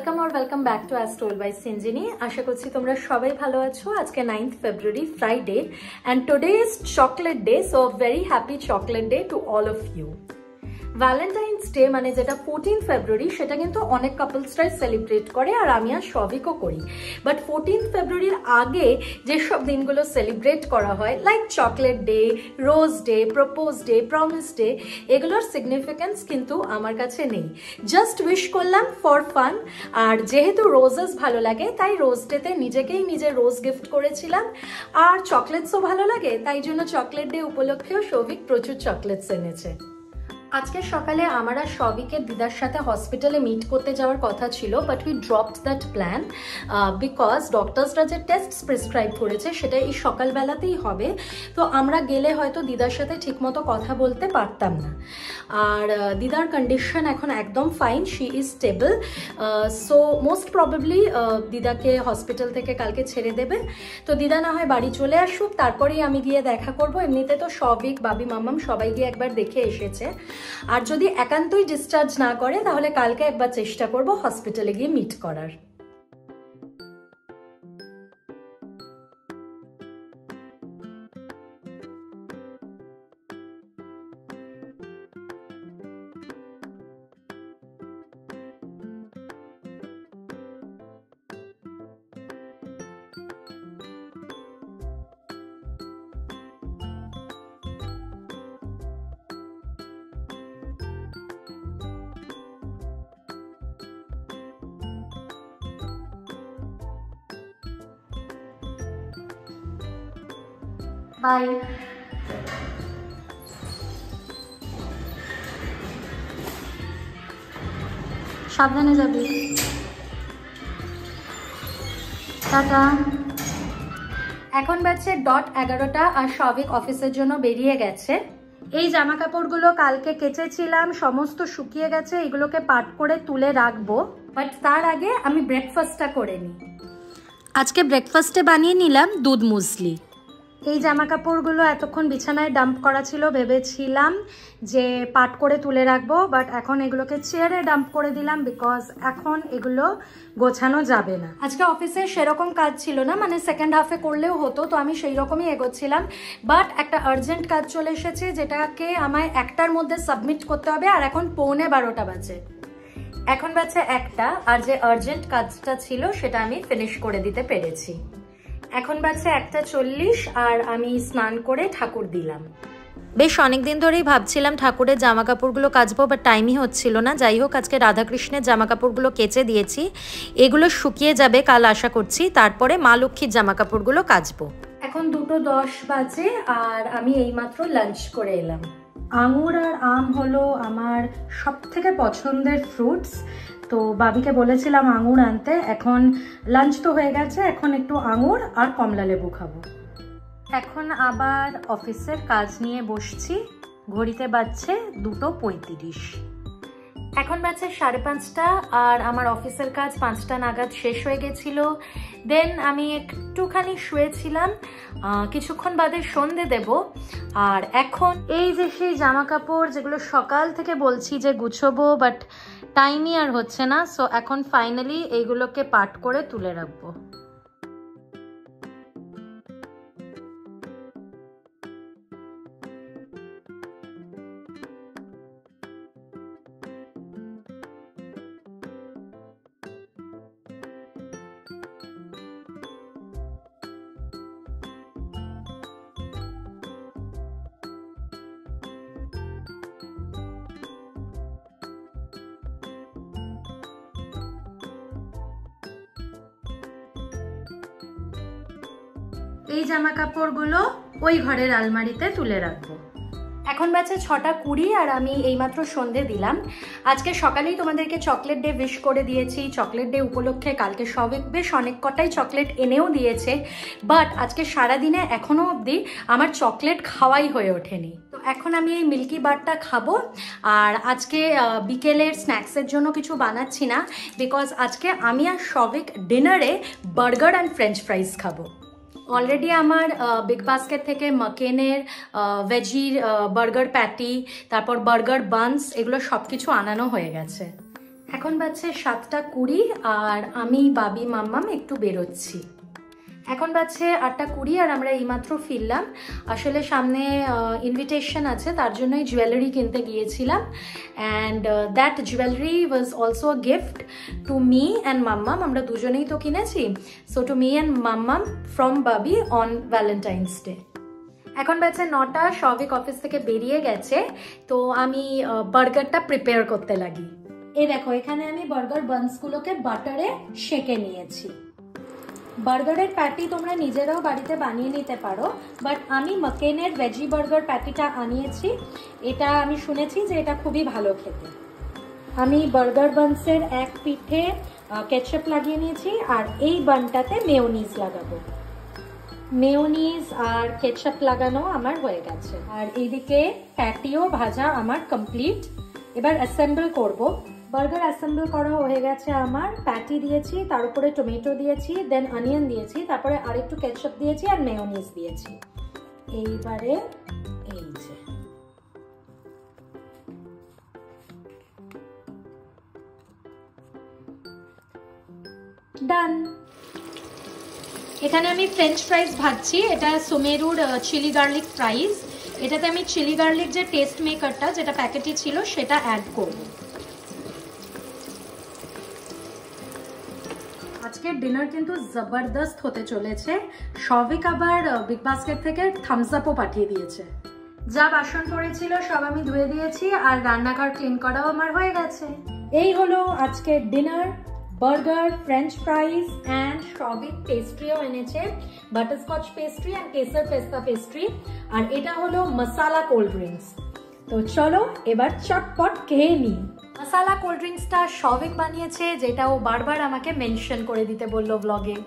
welcome back to As Told by Sinjini. আশা করছি তোমরা সবাই ভালো আছো। আজকে 9th February Friday and today is chocolate day, so a very happy chocolate day to all of you. Valentine's day মানে যেটা 14 ফেব্রুয়ারি সেটা কিন্তু অনেক কাপলসরাই সেলিব্রেট করে আর আমি আর সবিকও করি, বাট 14 ফেব্রুয়ারির আগে যেসব দিনগুলো সেলিব্রেট করা হয় like chocolate day, rose day, propose day, promise day, এগুলোর সিগনিফিকেন্স কিন্তু আমার কাছে নেই। জাস্ট উইশ করলাম ফর ফান। আর যেহেতু রোজেস ভালো লাগে তাই রোজ ডেতে নিজেকেই নিজে রোজ গিফট করেছিলাম, আর চকলেটসও ভালো লাগে তাই জন্য চকলেট ডে উপলক্ষেও সৌভিক প্রচুর চকলেটস এনেছে। আজকে সকালে আমার আর সবিকের দিদার সাথে হসপিটালে মিট করতে যাওয়ার কথা ছিল, but we dropped that plan because ডক্টরসরা যে টেস্ট প্রেসক্রাইব করেছে সেটা এই সকালবেলাতেই হবে, তো আমরা গেলে হয়তো দিদার সাথে ঠিকমতো কথা বলতে পারতাম না। আর দিদার কন্ডিশন এখন একদম fine, she is stable, so most probably দিদাকে হসপিটাল থেকে কালকে ছেড়ে দেবে। তো দিদা না হয় বাড়ি চলে আসুক, তারপরেই আমি গিয়ে দেখা করব। এমনিতে তো সবিক, বাবি, মাম্মাম সবাই গিয়ে একবার দেখে এসেছে। আর যদি একান্তই ডিসচার্জ না করে তাহলে কালকে একবার চেষ্টা করব হসপিটালে গিয়ে মিট করার। বাই। সাবধানে যাবি, টাটা। এখন বাজছে 11:00 আর সবিক অফিসের জন্য বেরিয়ে গেছে। এই জামা কাপড়গুলো কালকে কেচেছিলাম, সমস্ত শুকিয়ে গেছে, এগুলোকে পাট করে তুলে রাখবো, বাট তার আগে আমি ব্রেকফাস্টটা করে নিই। আজকে ব্রেকফাস্টে বানিয়ে নিলাম দুধ মুসলি। এই জামা কাপড়গুলো এতক্ষণ বিছানায় ডাম্প করা ছিল, ভেবেছিলাম যে পাট করে তুলে রাখবো, বাট এখন এগুলোকে চেয়ারে ডাম্প করে দিলাম বিকজ এখন এগুলো গোছানো যাবে না। আজকে অফিসে সেরকম কাজ ছিল না, মানে সেকেন্ড হাফে করলেও হতো, তো আমি সেই রকমই এগোচ্ছিলাম, বাট একটা আর্জেন্ট কাজ চলে এসেছে যেটাকে আমায় 1টার মধ্যে সাবমিট করতে হবে, আর এখন 11:15 বাজে। এখন বাজছে 1টা, আর যে আর্জেন্ট কাজটা ছিল সেটা আমি ফিনিশ করে দিতে পেরেছি। এখন বাজছে 1:40 আর আমি স্নান করে ঠাকুর দিলাম। বেশ অনেকদিন ধরেই ভাবছিলাম ঠাকুরের জামা কাপড়গুলো কাচবো, বাট টাইমই হচ্ছিল না। যাই হোক, আজকে রাধাকৃষ্ণের জামা কাপড়গুলো কেচে দিয়েছি, এগুলো শুকিয়ে যাবে কাল আশা করছি, তারপরে মা লক্ষ্মীর জামা কাপড়গুলো কাচবো। এখন 2:10 বাজে আর আমি এইমাত্র লাঞ্চ করে এলাম। আঙুর আর আম হলো আমার সব থেকে পছন্দের ফ্রুটস, তো বাবিকে বলেছিলাম আঙুর আনতে। এখন লাঞ্চ তো হয়ে গেছে, এখন একটু আঙুর আর কমলা লেবু খাবো। এখন আবার অফিসের কাজ নিয়ে বসছি। ঘড়িতে বাজছে 2:35। এখন বাজছে 5:30 আর আমার অফিসের কাজ 5টা নাগাদ শেষ হয়ে গেছিল। দেন আমি একটুখানি শুয়েছিলাম, কিছুক্ষণ বাদে সন্ধে দেব। আর এখন এই যে সেই জামা কাপড় যেগুলো সকাল থেকে বলছি যে গুছোবো, বাট টাইমই আর হচ্ছে না, সো এখন ফাইনালি এইগুলোকে পাট করে তুলে রাখবো। এই জামা কাপড়গুলো ওই ঘরের আলমারিতে তুলে রাখবো। এখন বাজে 6:20 আর আমি এইমাত্র সন্ধে দিলাম। আজকে সকালেই তোমাদেরকে চকলেট ডে উইশ করে দিয়েছি। চকলেট ডে উপলক্ষে কালকে সবিক বেশ অনেক কটাই চকলেট এনেও দিয়েছে, বাট আজকে সারাদিনে এখনো অবধি আমার চকলেট খাওয়াই হয়ে ওঠেনি। তো এখন আমি এই মিল্কি বারটা খাবো। আর আজকে বিকেলের স্ন্যাক্সের জন্য কিছু বানাচ্ছি না, বিকজ আজকে আমি আর সবিক ডিনারে বার্গার অ্যান্ড ফ্রেঞ্চ ফ্রাইজ খাবো। অলরেডি আমার বিগ বাস্কেট থেকে মাকেনের ভেজির বার্গার প্যাটি, তারপর বার্গার বানস, এগুলো সব কিছু আনানো হয়ে গেছে। এখন বাজছে 7:20 আর আমি বাবি মাম্মাম একটু বেরোচ্ছি। এখন বাজছে 8:20 আর আমরা এইমাত্র ফিরলাম। আসলে সামনে ইনভিটেশন আছে, তার জন্যই জুয়েলারি কিনতে গিয়েছিলাম। And that jewellery was also a gift to me and মাম্মাম। আমরা দুজনেই তো কিনেছি। সো টু মি অ্যান্ড মাম্মাম from Babi on Valentine's day. এখন বাজছে 9টা, সবিক অফিস থেকে বেরিয়ে গেছে। তো আমি বার্গারটা প্রিপেয়ার করতে লাগি। এই দেখো, এখানে আমি বার্গার বানসগুলোকে বাটারে সেঁকে নিয়েছি। বার্গারের প্যাটি তোমরা নিজেরাও বাড়িতে বানিয়ে নিতে পারো, বাট আমি মাকেনের ভেজি বার্গার প্যাটিটা আনিয়েছি। এটা আমি শুনেছি যে এটা খুবই ভালো খেতে। আমি বার্গার বানসের এক পিঠে কেচাপ লাগিয়ে নিয়েছি আর এই বানটাতে মেয়োনিজ লাগাবো। মেয়োনিজ আর কেচাপ লাগানো আমার হয়ে গেছে, আর এইদিকে প্যাটিও ভাজা আমার কমপ্লিট। এবার অ্যাসেম্বল করব। বার্গার অ্যাসেম্বল করা হয়ে গেছে আমার। প্যাটি দিয়েছি, তার উপরে টমেটো দিয়েছি, দেন অনিয়ন দিয়েছি, তারপরে আরেকটু কেচাপ দিয়েছি আর মেয়োনিজ দিয়েছি। এইবারে এই যে ডান। এখানে আমি ফ্রেঞ্চ ফ্রাইজ ভাজছি। এটা সুমেরুর চিলি গার্লিক ফ্রাইজ। এটাতে আমি চিলি গার্লিক যে টেস্ট মেকারটা যেটা প্যাকেটে ছিল সেটা অ্যাড করব। আজকের ডিনার কিন্তু জবরদস্ত হতে চলেছে। সবিক আবার বিগ বাস্কেট থেকে থামস আপও পাঠিয়ে দিয়েছে। যা বাসন পড়েছিল সব আমি ধুয়ে দিয়েছি আর রান্নাঘর ক্লিন করাও আমার হয়ে গেছে। এই হলো আজকের dinner. Burger, French fries and সবিক পেস্ট্রিও এনেছে, বাটারস্কচ পেস্ট্রি অ্যান্ড কেসার পেস্তা পেস্ট্রি। আর এটা হলো মশালা কোল্ড ড্রিঙ্কস। তো চলো এবার চটপট খেয়ে নিই। মশালা কোল্ড ড্রিঙ্কসটা সবিক বানিয়েছে, যেটা ও বারবার আমাকে মেনশন করে দিতে বললো ব্লগে।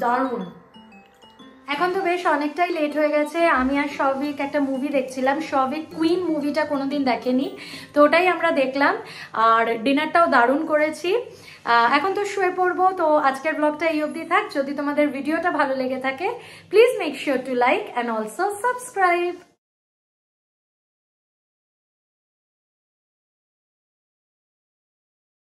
দারুণ। এখন তো বেশ অনেকটাই লেট হয়ে গেছে। আমি আর সবিক একটা মুভি দেখছিলাম। সবিক কুইন মুভিটা কোনোদিন দেখেনি, তো ওটাই আমরা দেখলাম। আর ডিনারটাও দারুণ করেছি। এখন তো শুয়ে পড়বো। তো আজকের ব্লগটা এই অবধি থাক। যদি তোমাদের ভিডিওটা ভালো লেগে থাকে, please make sure to like and also subscribe.